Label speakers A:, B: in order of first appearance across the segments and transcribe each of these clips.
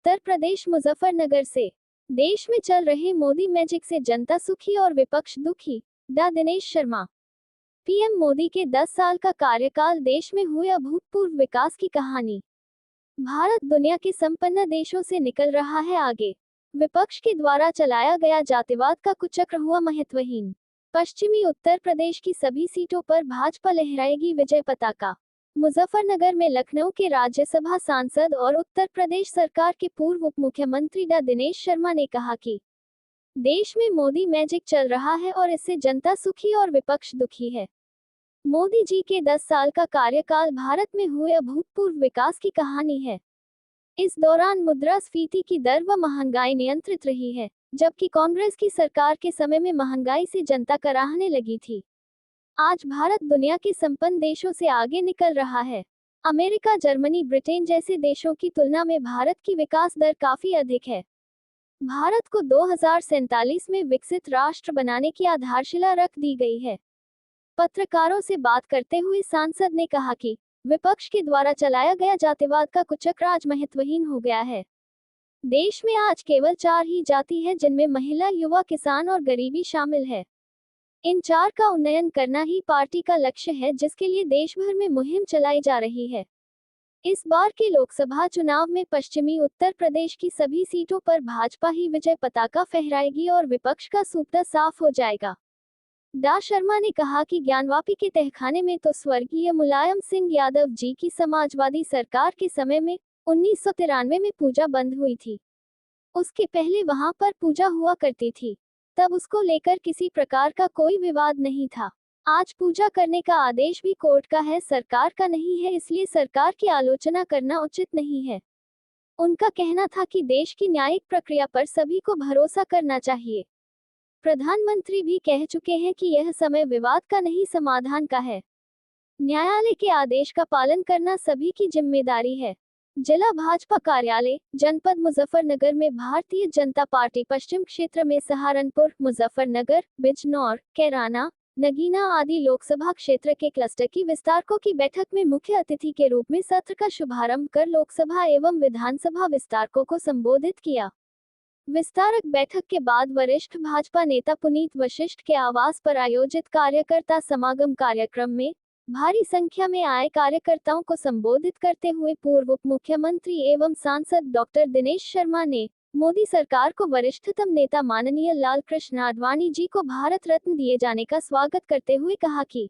A: उत्तर प्रदेश मुजफ्फरनगर से। देश में चल रहे मोदी मैजिक से जनता सुखी और विपक्ष दुखी। डा दिनेश शर्मा। पीएम मोदी के 10 साल का कार्यकाल, देश में हुए अभूतपूर्व विकास की कहानी। भारत दुनिया के संपन्न देशों से निकल रहा है आगे। विपक्ष के द्वारा चलाया गया जातिवाद का कुचक्र हुआ महत्वहीन। पश्चिमी उत्तर प्रदेश की सभी सीटों पर भाजपा लहराएगी विजय पताका। मुजफ्फरनगर में लखनऊ के राज्यसभा सांसद और उत्तर प्रदेश सरकार के पूर्व उप मुख्यमंत्री डा दिनेश शर्मा ने कहा कि देश में मोदी मैजिक चल रहा है और इससे जनता सुखी और विपक्ष दुखी है। मोदी जी के 10 साल का कार्यकाल भारत में हुए अभूतपूर्व विकास की कहानी है। इस दौरान मुद्रास्फीति की दर व महंगाई नियंत्रित रही है, जबकि कांग्रेस की सरकार के समय में महंगाई से जनता कराहने लगी थी। आज भारत दुनिया के संपन्न देशों से आगे निकल रहा है। अमेरिका, जर्मनी, ब्रिटेन जैसे देशों की तुलना में भारत की विकास दर काफी अधिक है। भारत को 2047 में विकसित राष्ट्र बनाने की आधारशिला रख दी गई है। पत्रकारों से बात करते हुए सांसद ने कहा कि विपक्ष के द्वारा चलाया गया जातिवाद का कुचक्र आज महत्वहीन हो गया है। देश में आज केवल 4 ही जाति है, जिनमें महिला, युवा, किसान और गरीबी शामिल है। इन 4 का उन्नयन करना ही पार्टी का लक्ष्य है, जिसके लिए देश भर में मुहिम चलाई जा रही है। इस बार के लोकसभा चुनाव में पश्चिमी उत्तर प्रदेश की सभी सीटों पर भाजपा ही विजय पताका फहराएगी और विपक्ष का सूपड़ा साफ हो जाएगा। डा शर्मा ने कहा कि ज्ञानवापी के तहखाने में तो स्वर्गीय मुलायम सिंह यादव जी की समाजवादी सरकार के समय में 1993 में पूजा बंद हुई थी। उसके पहले वहां पर पूजा हुआ करती थी, तब उसको लेकर किसी प्रकार का कोई विवाद नहीं था। आज पूजा करने का आदेश भी कोर्ट का है, सरकार का नहीं है, इसलिए सरकार की आलोचना करना उचित नहीं है। उनका कहना था कि देश की न्यायिक प्रक्रिया पर सभी को भरोसा करना चाहिए। प्रधानमंत्री भी कह चुके हैं कि यह समय विवाद का नहीं, समाधान का है। न्यायालय के आदेश का पालन करना सभी की जिम्मेदारी है। जिला भाजपा कार्यालय, जनपद मुजफ्फरनगर में भारतीय जनता पार्टी पश्चिम क्षेत्र में सहारनपुर, मुजफ्फरनगर, बिजनौर, कैराना, नगीना आदि लोकसभा क्षेत्र के क्लस्टर की विस्तारकों की बैठक में मुख्य अतिथि के रूप में सत्र का शुभारंभ कर लोकसभा एवं विधानसभा विस्तारकों को संबोधित किया। विस्तारक बैठक के बाद वरिष्ठ भाजपा नेता पुनीत वशिष्ठ के आवास पर आयोजित कार्यकर्ता समागम कार्यक्रम में भारी संख्या में आए कार्यकर्ताओं को संबोधित करते हुए पूर्व उप मुख्यमंत्री एवं सांसद डॉक्टर दिनेश शर्मा ने मोदी सरकार को वरिष्ठतम नेता माननीय लाल कृष्ण आडवाणी जी को भारत रत्न दिए जाने का स्वागत करते हुए कहा कि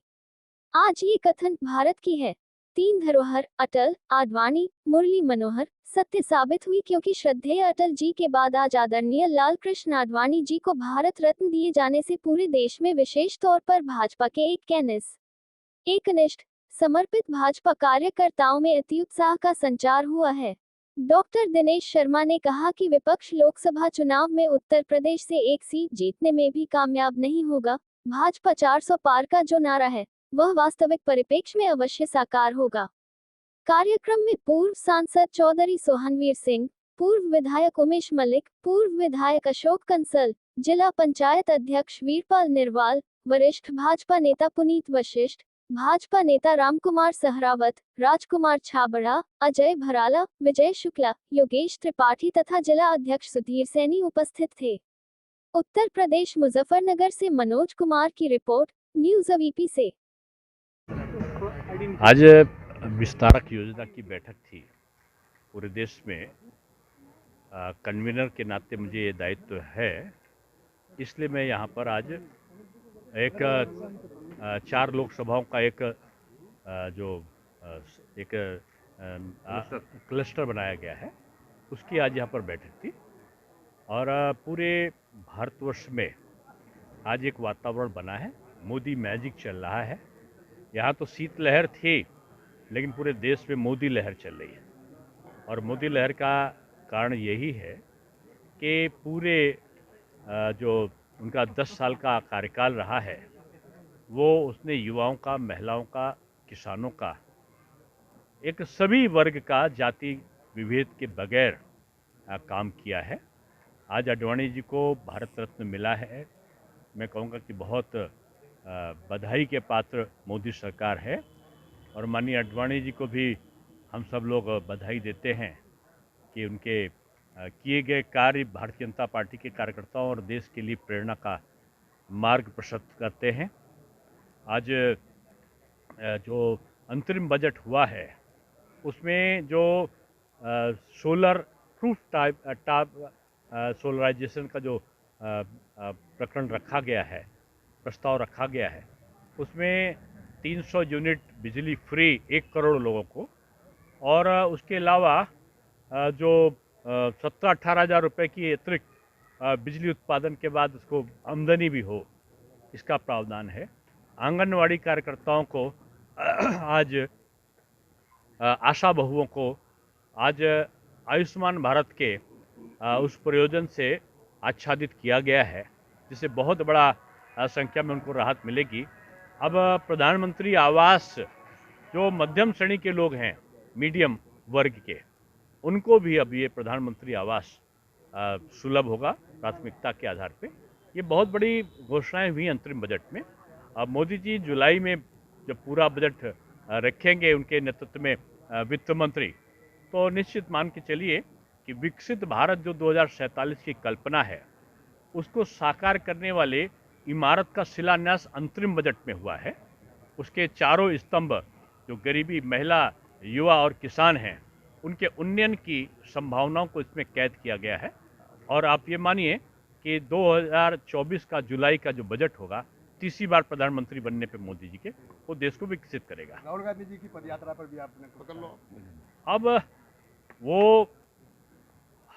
A: आज ये कथन भारत की है 3 धरोहर अटल, आडवाणी, मुरली मनोहर सत्य साबित हुई, क्योंकि श्रद्धेय अटल जी के बाद आज आदरणीय लाल कृष्ण आडवाणी जी को भारत रत्न दिए जाने से पूरे देश में, विशेष तौर पर भाजपा के एकनिष्ठ समर्पित भाजपा कार्यकर्ताओं में अति उत्साह का संचार हुआ है। डॉक्टर दिनेश शर्मा ने कहा कि विपक्ष लोकसभा चुनाव में उत्तर प्रदेश से एक सीट जीतने में भी कामयाब नहीं होगा। भाजपा 400 पार का जो नारा है, वह वास्तविक परिप्रेक्ष्य में अवश्य साकार होगा। कार्यक्रम में पूर्व सांसद चौधरी सोहनवीर सिंह, पूर्व विधायक उमेश मलिक, पूर्व विधायक अशोक कंसल, जिला पंचायत अध्यक्ष वीरपाल निरवाल, वरिष्ठ भाजपा नेता पुनीत वशिष्ठ, भाजपा नेता रामकुमार सहरावत, राजकुमार छाबड़ा, अजय भराला, विजय शुक्ला, योगेश त्रिपाठी तथा जिला अध्यक्ष सुधीर सैनी उपस्थित थे। उत्तर प्रदेश मुजफ्फरनगर से मनोज कुमार की रिपोर्ट, न्यूज़ अवीपी से।
B: आज विस्तारक योजना की बैठक थी पूरे देश में। कन्वीनर के नाते मुझे ये दायित्व है, इसलिए मैं यहाँ पर आज एक 4 लोकसभाओं का एक क्लस्टर बनाया गया है, उसकी आज यहाँ पर बैठक थी। और पूरे भारतवर्ष में आज एक वातावरण बना है, मोदी मैजिक चल रहा है। यहाँ तो शीतलहर थी, लेकिन पूरे देश में मोदी लहर चल रही है। और मोदी लहर का कारण यही है कि पूरे जो उनका 10 साल का कार्यकाल रहा है, वो उसने युवाओं का, महिलाओं का, किसानों का, एक सभी वर्ग का जाति विभेद के बगैर काम किया है। आज आडवाणी जी को भारत रत्न मिला है। मैं कहूँगा कि बहुत बधाई के पात्र मोदी सरकार है, और माननीय आडवाणी जी को भी हम सब लोग बधाई देते हैं कि उनके किए गए कार्य भारतीय जनता पार्टी के कार्यकर्ताओं और देश के लिए प्रेरणा का मार्ग प्रशस्त करते हैं। आज जो अंतरिम बजट हुआ है उसमें जो सोलर प्रूफ टाइप सोलराइजेशन का जो प्रकरण रखा गया है, प्रस्ताव रखा गया है, उसमें 300 यूनिट बिजली फ्री 1 करोड़ लोगों को, और उसके अलावा जो 17-18 हज़ार रुपये की अतिरिक्त बिजली उत्पादन के बाद उसको आमदनी भी हो, इसका प्रावधान है। आंगनवाड़ी कार्यकर्ताओं को आज आशा बहुओं को आज आयुष्मान भारत के उस प्रयोजन से आच्छादित किया गया है, जिससे बहुत बड़ा संख्या में उनको राहत मिलेगी। अब प्रधानमंत्री आवास जो मध्यम श्रेणी के लोग हैं, मीडियम वर्ग के, उनको भी अब ये प्रधानमंत्री आवास सुलभ होगा प्राथमिकता के आधार पे। ये बहुत बड़ी घोषणाएं हुई अंतरिम बजट में। अब मोदी जी जुलाई में जब पूरा बजट रखेंगे उनके नेतृत्व में वित्त मंत्री, तो निश्चित मान के चलिए कि विकसित भारत जो 2047 की कल्पना है उसको साकार करने वाले इमारत का शिलान्यास अंतरिम बजट में हुआ है। उसके चारों स्तंभ जो गरीबी, महिला, युवा और किसान हैं, उनके उन्नयन की संभावनाओं को इसमें कैद किया गया है। और आप ये मानिए कि 2024 का जुलाई का जो बजट होगा, तीसरी बार प्रधानमंत्री बनने पे मोदी जी के, वो देश को विकसित करेगा।
C: राहुल गांधी जी की पदयात्रा पर भी आपने पकड़ लो।
B: अब वो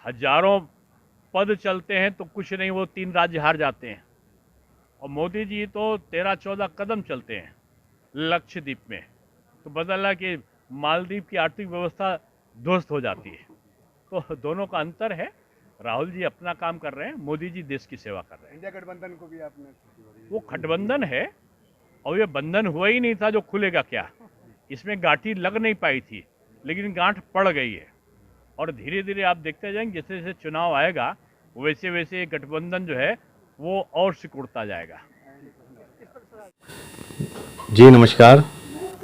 B: हजारों पद चलते हैं तो कुछ नहीं, वो 3 राज्य हार जाते हैं, और मोदी जी तो 13-14 कदम चलते हैं लक्षद्वीप में, तो बदला कि मालदीव की आर्थिक व्यवस्था ध्वस्त हो जाती है। तो दोनों का अंतर है। राहुल जी अपना काम कर रहे हैं, मोदी जी देश की सेवा कर रहे हैं।
C: इंडिया गठबंधन को भी आपने,
B: वो गठबंधन है, और ये बंधन हुआ ही नहीं था जो खुलेगा क्या। इसमें गांठी लग नहीं पाई थी, लेकिन गांठ पड़ गई है, और धीरे धीरे आप देखते जाएंगे जैसे जैसे चुनाव आएगा वैसे वैसे गठबंधन जो है वो और सिकुड़ता जाएगा।
D: जी नमस्कार,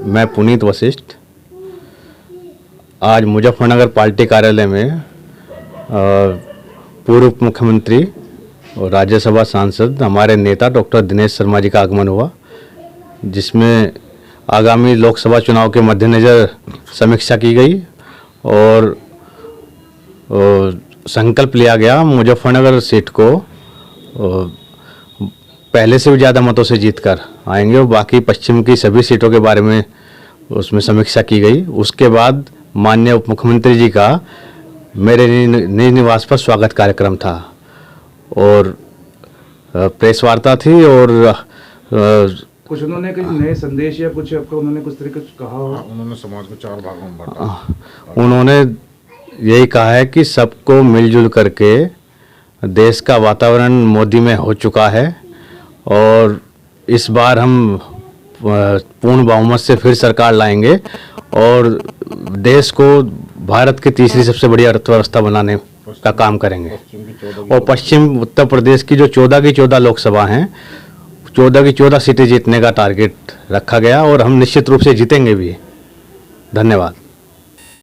D: मैं पुनीत वशिष्ठ आज मुजफ्फरनगर पार्टी कार्यालय में पूर्व मुख्यमंत्री और राज्यसभा सांसद हमारे नेता डॉक्टर दिनेश शर्मा जी का आगमन हुआ, जिसमें आगामी लोकसभा चुनाव के मद्देनज़र समीक्षा की गई और संकल्प लिया गया मुजफ्फरनगर सीट को पहले से भी ज़्यादा मतों से जीतकर आएंगे, और बाकी पश्चिम की सभी सीटों के बारे में उसमें समीक्षा की गई। उसके बाद माननीय उप मुख्यमंत्री जी का मेरे निज निवास पर स्वागत कार्यक्रम था और प्रेस वार्ता थी, और
E: कुछ उन्होंने कुछ नए संदेश या कुछ आपको उन्होंने कुछ तरीके से कहा हो?
C: उन्होंने समाज को 4 भागों में बांटा।
D: उन्होंने यही कहा है कि सबको मिलजुल करके देश का वातावरण मोदी में हो चुका है, और इस बार हम पूर्ण बहुमत से फिर सरकार लाएंगे और देश को भारत की तीसरी सबसे बड़ी अर्थव्यवस्था बनाने का काम करेंगे। और पश्चिम उत्तर प्रदेश की जो 14 की 14 लोकसभा हैं, 14 की 14 सीटें जीतने का टारगेट रखा गया, और हम निश्चित रूप से जीतेंगे भी। धन्यवाद।